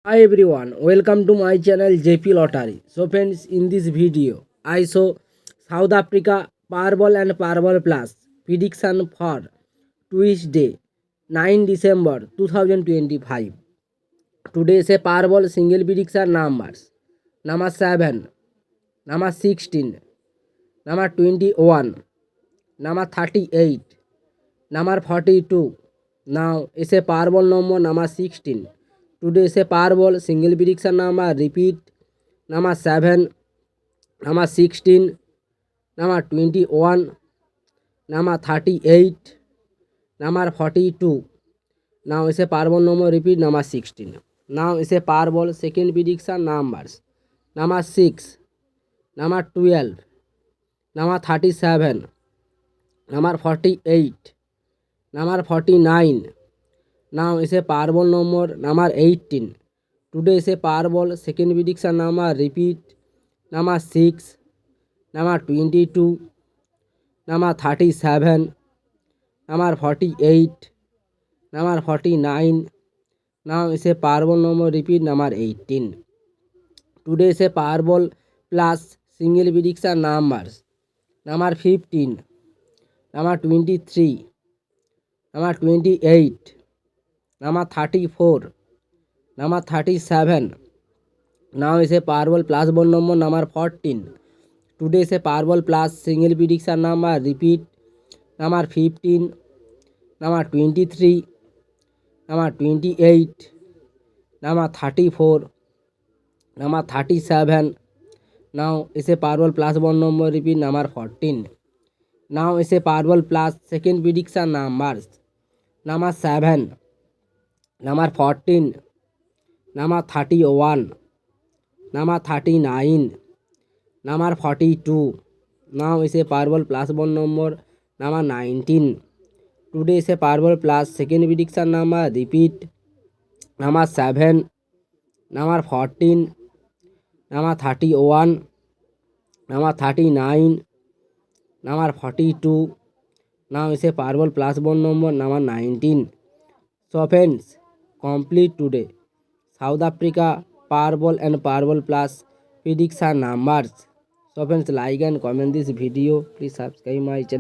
Hi everyone, welcome to my channel JP Lottery. So friends, in this video, I show South Africa Powerball and Powerball Plus prediction for Tuesday, 9 December 2025. Today is a Powerball single prediction numbers. Number 7, number 16, number 21, number 38, number 42. Now is a Powerball number 16. Today is a Powerball single prediction number. Repeat. Number 7, number 16, number 21, number 38, number 42. Now is a Powerball number. Repeat. Number 16. Now is a Powerball second prediction numbers. Number 6, number 12, number 37, number 48, number 49. Now is a Powerball number 18. Today is a Powerball second prediction number. Repeat. Number 6, number 22, number 37, number 48, number 49. Now is a Powerball number. Repeat. Number 18. Today is a Powerball plus single prediction numbers. Number 15, number 23, number 28, number 34, number 37. Now is a Powerball plus ball number 14. Today is a Powerball plus single prediction number. Repeat. Number 15, number 23, number 28, number 34, number 37. Now is a Powerball plus ball number. Repeat. Number 14. Now is a Powerball plus second prediction numbers. Number 7, number 14, number 31, number 39, number 42. Now is a Powerball plus ball number 19. Today is a Powerball plus second prediction number. Repeat. Number 7, number 14, number 31, number 39, number 42. Now is a Powerball plus ball number 19. So friends, complete today South Africa Powerball and Powerball plus prediction numbers. So friends, like and comment this video. Please subscribe my channel.